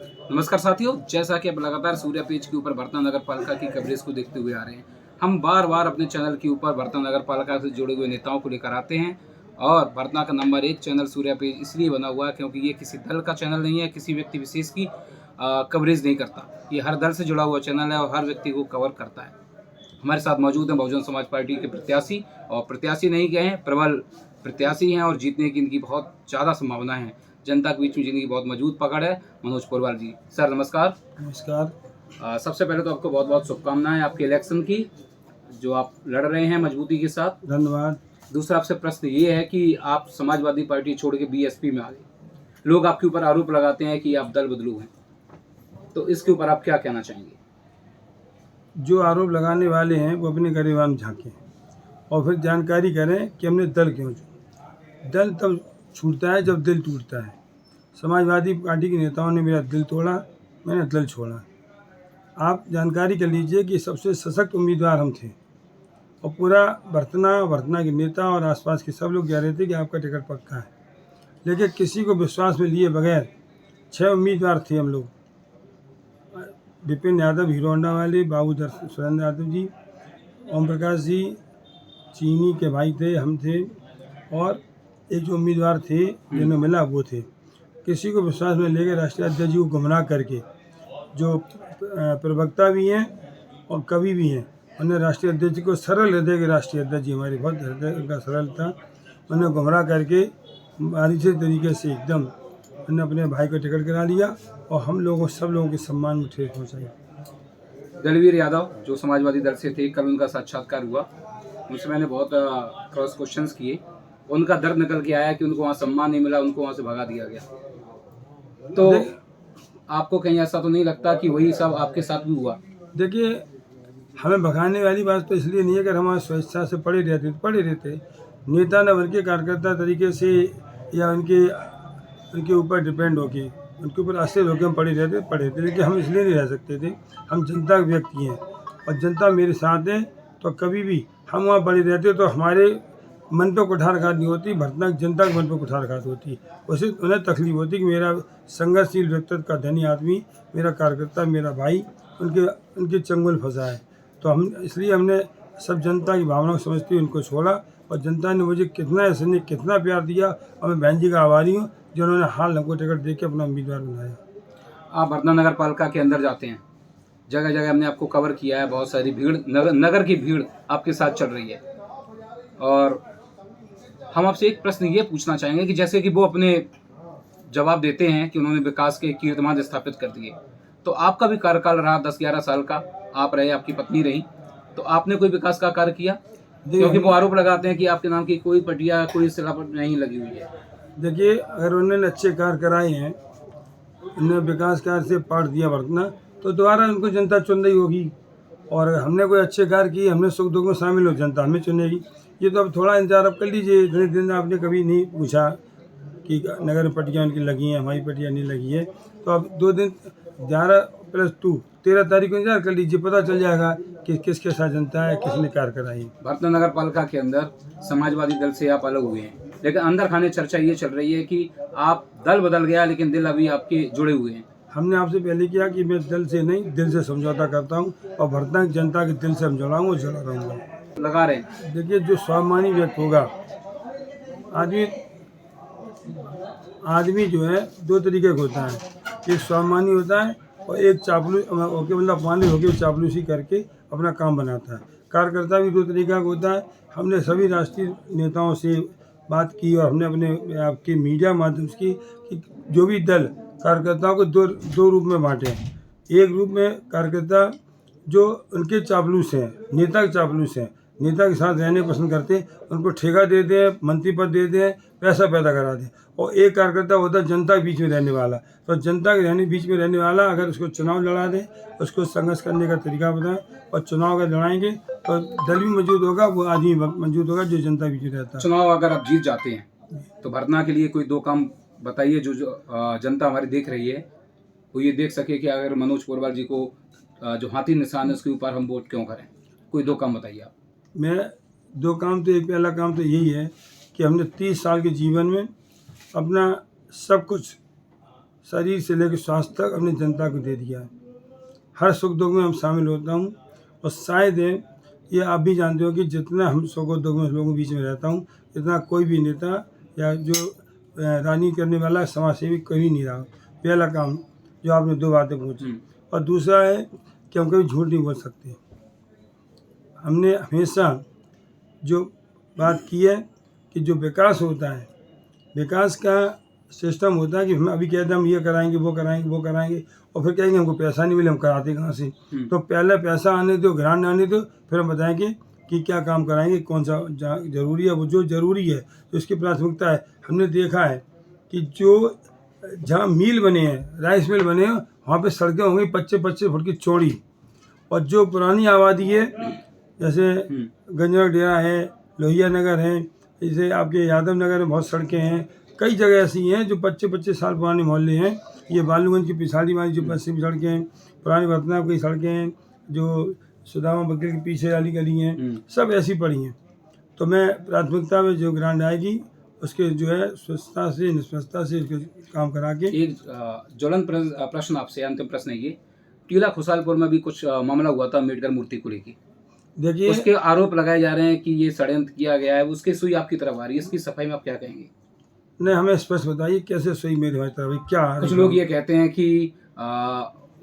नमस्कार साथियों, जैसा कि आप लगातार सूर्या पेज के ऊपर वर्तना नगर पालिका की कवरेज को देखते हुए आ रहे हैं, हम बार बार अपने चैनल के ऊपर वर्तना नगर पालिका से जुड़े हुए नेताओं को लेकर आते हैं। और वर्तना का नंबर 1 चैनल सूर्या पेज इसलिए बना हुआ है क्योंकि ये किसी दल का चैनल नहीं है, किसी व्यक्ति विशेष की कवरेज नहीं करता। ये हर दल से जुड़ा हुआ चैनल है और हर व्यक्ति को कवर करता है। हमारे साथ मौजूद हैं बहुजन समाज पार्टी के प्रत्याशी, और प्रत्याशी नहीं गए हैं, प्रबल प्रत्याशी हैं और जीतने की इनकी बहुत ज़्यादा संभावना है। जनता के बीच में जिनकी बहुत मजबूत पकड़ है, मनोज पोरवाल जी। सर नमस्कार। नमस्कार। सबसे पहले तो आपको बहुत बहुत शुभकामनाएं आपके इलेक्शन की, जो आप लड़ रहे हैं मजबूती के साथ। धन्यवाद। दूसरा आपसे प्रश्न ये है कि आप समाजवादी पार्टी छोड़ के बीएसपी में आ गए। लोग आपके ऊपर आरोप लगाते हैं कि आप दल बदलू हैं, तो इसके ऊपर आप क्या कहना चाहेंगे? जो आरोप लगाने वाले हैं वो अपने गिरबान झांकें और फिर जानकारी करें कि हमने दल क्यों चुना। दल तब छूटता है जब दिल टूटता है। समाजवादी पार्टी के नेताओं ने मेरा दिल तोड़ा, मैंने दल छोड़ा। आप जानकारी कर लीजिए कि सबसे सशक्त उम्मीदवार हम थे और पूरा वर्तना के नेता और आसपास के सब लोग कह रहे थे कि आपका टिकट पक्का है, लेकिन किसी को विश्वास में लिए बगैर 6 उम्मीदवार थे हम लोग। विपिन यादव हीरो होंडा वाले, बाबू सुरेंद्र यादव जी, ओम प्रकाश जी, चीनी के भाई थे, हम थे, और एक जो उम्मीदवार थे जिन्हें मिला वो थे। किसी को विश्वास में लेकर राष्ट्रीय अध्यक्ष जी को गुमराह करके, जो प्रवक्ता भी हैं और कवि भी हैं, उन्हें राष्ट्रीय अध्यक्ष को सरल हृदय के राष्ट्रीय अध्यक्ष जी हमारे बहुत हृदय उनका सरल था, उन्हें गुमराह करके बारीकी तरीके से एकदम उन्होंने अपने भाई को टिकट करा लिया और हम लोगों सब लोगों के सम्मान में ठेस पहुँचाई। दलवीर यादव जो समाजवादी दल से थे, कल उनका साक्षात्कार हुआ, उनसे मैंने बहुत क्रॉस क्वेश्चंस किए। उनका दर्द निकल के आया कि उनको वहाँ सम्मान नहीं मिला, उनको वहाँ से भगा दिया गया। तो आपको कहीं ऐसा तो नहीं लगता कि वही सब आपके साथ भी हुआ? देखिए, हमें भगाने वाली बात तो इसलिए नहीं है, अगर हमारे स्वेच्छा से पड़े रहते नेता न बन के कार्यकर्ता तरीके से या उनके ऊपर डिपेंड होके, उनके ऊपर आश्रित होकर हम पड़े थे, लेकिन हम इसलिए नहीं रह सकते थे। हम जनता के व्यक्ति हैं और जनता मेरे साथ है, तो कभी भी हम वहाँ पड़े रहते तो हमारे मन पर कुठारघात नहीं होती, वर्तना की जनता के मन पर कुठारघात होती। उसे उन्हें तकलीफ होती कि मेरा संघर्षशील व्यक्तित्व का धनी आदमी, मेरा कार्यकर्ता, मेरा भाई उनके चंगुल फंसा है। तो इसलिए हमने सब जनता की भावना को समझते हुए उनको छोड़ा, और जनता ने मुझे कितना प्यार दिया, और मैं बहन जी का आभारी हूँ जिन्होंने हाल हमको टिकट दे के अपना उम्मीदवार बनाया। आप वर्तना नगर पालिका के अंदर जाते हैं, जगह जगह हमने आपको कवर किया है, बहुत सारी भीड़, नगर की भीड़ आपके साथ चल रही है। और हम आपसे एक प्रश्न ये पूछना चाहेंगे कि जैसे कि वो अपने जवाब देते हैं कि उन्होंने विकास के कीर्तिमान स्थापित कर दिए, तो आपका भी कार्यकाल रहा 10-11 साल का, आप रहे, आपकी पत्नी रही, तो आपने कोई विकास का कार्य किया? क्योंकि वो आरोप लगाते हैं कि आपके नाम की कोई पटिया, कोई शिलापट नहीं लगी हुई है। देखिए, अगर उन्होंने अच्छे कार्य कराए हैं, उन्होंने विकास कार्य से पाट दिया वर्तना, तो दोबारा उनको जनता चुन रही होगी। और हमने कोई अच्छे कार्य किए, हमने सुख दुख में शामिल हो, जनता हमें चुनेगी। ये तो अब थोड़ा इंतजार अब कर लीजिए। इतने दिन आपने कभी नहीं पूछा कि नगर में पटियाँ उनकी लगी हैं, हमारी पटिया नहीं लगी है, तो अब 2 दिन 11+2 13 तारीख को इंतजार कर लीजिए, पता चल जाएगा कि किसके साथ जनता है, किसने कार्य कराई। वर्तना नगर पालिका के अंदर समाजवादी दल से आप अलग हुए हैं, लेकिन अंदर खाने चर्चा ये चल रही है कि आप दल बदल गया लेकिन दिल अभी आपके जुड़े हुए हैं। हमने आपसे पहले किया कि मैं दल से नहीं, दिल से समझौता करता हूँ, और वर्तना की जनता के दिल से हम जुड़ाऊँ और जुड़ा रहूँगा। लगा रहे हैं। देखिए, जो स्वाभिमानी व्यक्ति होगा, आदमी जो है 2 तरीके का होता है, एक स्वाभिमानी होता है और एक चापलूस होके, मतलब अपमानित होकर चापलूसी करके अपना काम बनाता है। कार्यकर्ता भी 2 तरीके का होता है। हमने सभी राष्ट्रीय नेताओं से बात की और हमने अपने आपके मीडिया माध्यम से की कि जो भी दल कार्यकर्ताओं को दो रूप में बांटे। एक रूप में कार्यकर्ता जो उनके चापलूस हैं, नेता के चापलूस हैं, नेता के साथ रहने पसंद करते हैं, उनको ठेका दे दें, मंत्री पद दे दें, पैसा पैदा करा दें। और एक कार्यकर्ता होता है जनता के बीच में रहने वाला। तो जनता के बीच में रहने वाला, अगर उसको चुनाव लड़ा दें, उसको संघर्ष करने का तरीका बताएं, और चुनाव अगर लड़ाएंगे तो दल भी मौजूद होगा, वो आदमी मौजूद होगा जो जनता के बीच में रहता है। चुनाव अगर आप जीत जाते हैं तो वर्तना के लिए कोई 2 काम बताइए जो जनता हमारी देख रही है, वो ये देख सके कि अगर मनोज पोरवाल जी को जो हाथी निशान है उसके ऊपर हम वोट क्यों करें। कोई 2 काम बताइए आप। मैं 2 काम तो, एक पहला काम तो यही है कि हमने 30 साल के जीवन में अपना सब कुछ शरीर से लेकर स्वास्थ्य तक अपनी जनता को दे दिया है। हर सुख दुख में हम शामिल होता हूँ और शायद ये आप भी जानते हो कि जितना हम सुख और दुख में लोगों के बीच में रहता हूँ, इतना कोई भी नेता या जो राजनीति करने वाला समाज सेवी कभी नहीं रहा। पहला काम जो आपने 2 बातें पूछी, और दूसरा है कि हम कभी झूठ नहीं बोल सकते। हमने हमेशा जो बात की है कि जो विकास होता है, विकास का सिस्टम होता है कि हम अभी कहते हैं हम ये कराएंगे वो कराएंगे वो कराएंगे, और फिर कहेंगे हमको पैसा नहीं मिले, हम कराते कहाँ से। तो पहले पैसा आने दो, ग्रांट आने दो, फिर हम बताएंगे कि क्या काम कराएंगे, कौन सा जरूरी है, वो जो जरूरी है तो उसकी प्राथमिकता है। हमने देखा है कि जो जहाँ मिल बने हैं, राइस मिल बने हैं, वहाँ पे सड़कें होंगी 25-25 फुट की चौड़ी, और जो पुरानी आबादी है जैसे गंजवा डेरा है, लोहिया नगर है, जैसे आपके यादव नगर में बहुत सड़कें हैं, कई जगह ऐसी हैं जो 25-25 साल पुराने मोहल्ले हैं। ये बालूगंज की पिछाड़ी वाली जो पश्चिमी सड़कें हैं, पुरानी भरतनाम की सड़कें हैं, जो सुदामा बकरी के पीछे वाली गली हैं, सब ऐसी पड़ी हैं। तो मैं प्राथमिकता में जो ग्रांट आएगी उसके जो है स्वच्छता से निष्पक्षता से उसके काम करा के। एक ज्वलंत प्रश्न आपसे, अंतिम प्रश्न है ये, टीला खुशहालपुर में भी कुछ मामला हुआ था अम्बेडकर मूर्ति को लेकर, देखिए उसके आरोप लगाए जा रहे हैं कि ये षड्यंत्र किया गया है, उसकी सुई आपकी तरफ आ रही है, इसकी सफाई में आप क्या कहेंगे? नहीं, हमें स्पष्ट बताइए कैसे सही मेरी हमारी तरफ क्या कुछ लोग ये कहते हैं कि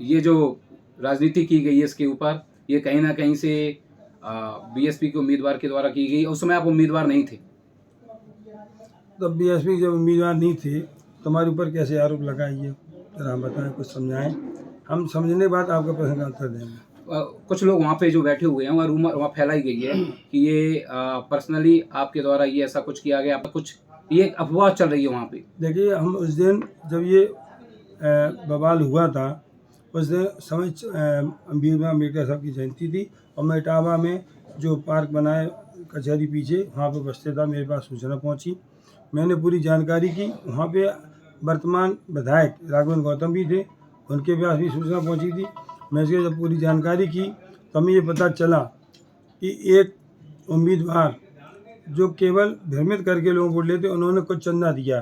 ये जो राजनीति की गई है इसके ऊपर, ये कहीं ना कहीं से बीएसपी के उम्मीदवार के द्वारा की गई। उस समय आप उम्मीदवार नहीं थे। तो बीएसपी जब उम्मीदवार नहीं थे तो हमारे ऊपर कैसे आरोप लगाइए, जरा हम बताएं, कुछ समझाएं, हम समझने के बाद आपका प्रश्न का उत्तर देंगे। कुछ लोग वहाँ पे जो बैठे हुए हैं, वहाँ रूमर वहाँ फैलाई गई है कि ये पर्सनली आपके द्वारा ये ऐसा कुछ किया गया, कुछ ये अफवाह चल रही है वहाँ पे। देखिए, हम उस दिन जब ये बवाल हुआ था, उस दिन समय भीमराव अम्बेडकर साहब की जयंती थी, और मैं इटावा में जो पार्क बनाए कचहरी पीछे, वहाँ पे बसते था, मेरे पास सूचना पहुँची, मैंने पूरी जानकारी की। वहाँ पे वर्तमान विधायक राघवेंद्र गौतम भी थे, उनके पास भी सूचना पहुँची थी। मैं इसकी जब पूरी जानकारी की तो हमें ये पता चला कि एक उम्मीदवार जो केवल भ्रमित करके लोगों को लेते, उन्होंने कुछ चंदा दिया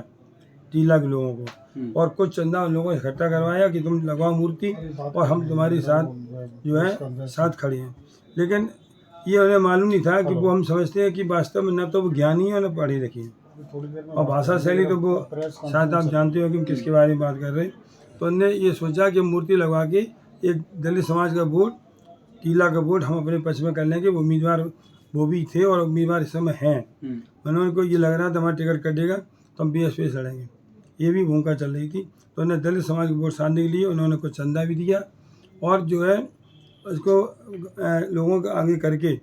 टीला के लोगों को, और कुछ चंदा उन लोगों ने इकट्ठा करवाया कि तुम लगाओ मूर्ति और हम तुम्हारे साथ जो है साथ खड़े हैं। लेकिन ये उन्हें मालूम नहीं था कि वो, हम समझते हैं कि वास्तव में न तो वो ज्ञानी है न पढ़े लिखे हैं, और भाषा शैली तो वो शायद आप जानते हो कि हम किसके बारे में बात कर रहे हैं। तो उन्होंने ये सोचा कि मूर्ति लगवा के एक दलित समाज का वोट, टीला का वोट हम अपने पक्ष में कर लेंगे। वो उम्मीदवार वो भी थे और उम्मीदवार इस समय हैं। उन्होंने को ये लग रहा था हमारा टिकट कटेगा तो हम बीएसपी से लड़ेंगे, ये भी भूमिका चल रही थी। तो उन्होंने दलित समाज के वोट साधने के लिए उन्होंने कुछ चंदा भी दिया, और जो है उसको लोगों के आगे करके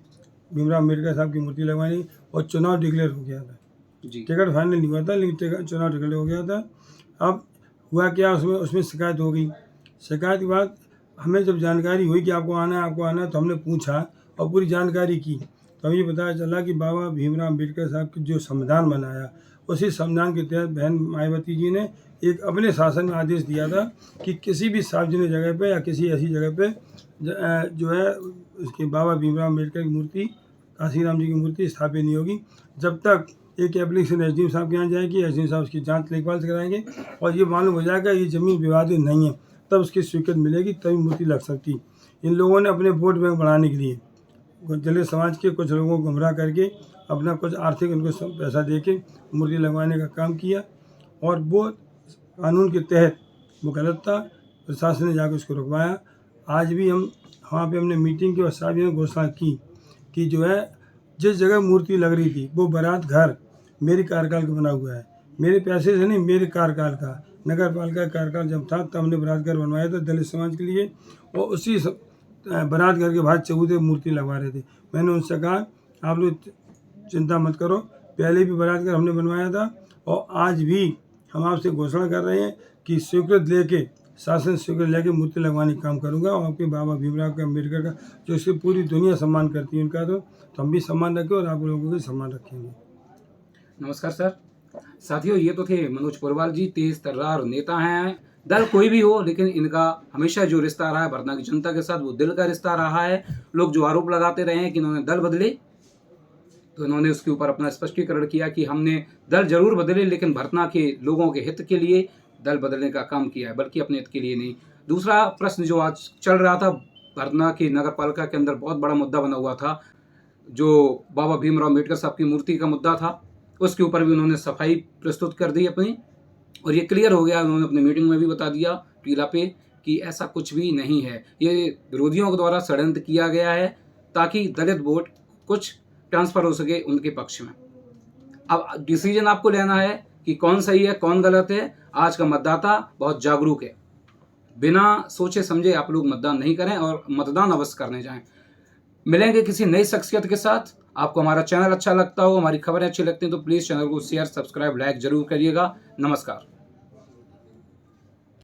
भीमराव अम्बेडकर साहब की मूर्ति लगवानी, और चुनाव डिक्लेयर हो गया था। टिकट फाइनल नहीं हुआ था, लेकिन चुनाव डिक्लेयर हो गया था। अब हुआ क्या, उसमें शिकायत हो गई। शिकायत के बाद हमें जब जानकारी हुई कि आपको आना है, तो हमने पूछा और पूरी जानकारी की, तो हमें ये पता चला कि बाबा भीमराव अम्बेडकर साहब की जो संविधान बनाया, उसी संविधान के तहत बहन मायावती जी ने एक अपने शासन में आदेश दिया था कि किसी भी सार्वजनिक जगह पे या किसी ऐसी जगह पे जो है उसके बाबा भीमराव अम्बेडकर की मूर्ति, काशीराम जी की मूर्ति स्थापित नहीं होगी, जब तक एक एप्लीकेशन एसडीएम साहब के यहाँ जाएगी, एसडीएम साहब उसकी जांच लेखपाल से कराएंगे, और ये मालूम हो जाएगा ये ज़मीन विवादित नहीं है, तब उसकी स्वीकृति मिलेगी, तभी मूर्ति लग सकती। इन लोगों ने अपने वोट बैंक बढ़ाने के लिए दलित समाज के कुछ लोगों को गुमराह करके अपना कुछ आर्थिक उनको पैसा दे के मूर्ति लगवाने का काम किया, और वो कानून के तहत वो गलत था। प्रशासन ने जाकर उसको रुकवाया। आज भी हम वहाँ पे हमने मीटिंग की और साहब ने घोषणा की कि जो है जिस जगह मूर्ति लग रही थी वो बारात घर मेरे कार्यकाल का बना हुआ है, मेरे पैसे से नहीं, मेरे कार्यकाल का, नगर पालिका कार्यकाल जब था तब हमने बारात घर बनवाया था दलित समाज के लिए, और उसी बारात घर के बाहर चबूतरे मूर्ति लगवा रहे थे। मैंने उनसे कहा आप लोग चिंता मत करो, पहले भी बारात घर हमने बनवाया था, और आज भी हम आपसे घोषणा कर रहे हैं कि स्वीकृत लेके, शासन स्वीकृत लेके मूर्ति लगवाने का काम करूँगा। और आपके बाबा भीमराव का अम्बेडकर का जो इसकी पूरी दुनिया सम्मान करती है उनका, तो हम भी सम्मान रखें और आप लोगों को सम्मान रखेंगे। नमस्कार सर। साथियों, ये तो थे मनोज पुरवाल जी, तेज तर्रार नेता हैं। दल कोई भी हो, लेकिन इनका हमेशा जो रिश्ता रहा है भरतना की जनता के साथ, वो दिल का रिश्ता रहा है। लोग जो आरोप लगाते रहे हैं कि इन्होंने दल बदले, तो इन्होंने उसके ऊपर अपना स्पष्टीकरण किया कि हमने दल जरूर बदले, लेकिन भरतना के लोगों के हित के लिए, दल बदलने का काम किया है, बल्कि अपने हित के लिए नहीं। दूसरा प्रश्न जो आज चल रहा था, भरतना की नगर पालिका के अंदर बहुत बड़ा मुद्दा बना हुआ था, जो बाबा भीमराव अम्बेडकर साहब की मूर्ति का मुद्दा था, उसके ऊपर भी उन्होंने सफाई प्रस्तुत कर दी अपनी, और ये क्लियर हो गया। उन्होंने अपनी मीटिंग में भी बता दिया टीला पे कि ऐसा कुछ भी नहीं है, ये विरोधियों के द्वारा षड्यंत्र किया गया है ताकि दलित वोट कुछ ट्रांसफर हो सके उनके पक्ष में। अब डिसीजन आपको लेना है कि कौन सही है कौन गलत है। आज का मतदाता बहुत जागरूक है, बिना सोचे समझे आप लोग मतदान नहीं करें और मतदान अवश्य करने जाएं। मिलेंगे किसी नई शख्सियत के साथ। आपको हमारा चैनल अच्छा लगता हो, हमारी खबरें अच्छी लगती हैं तो प्लीज़ चैनल को शेयर, सब्सक्राइब, लाइक जरूर करिएगा। नमस्कार।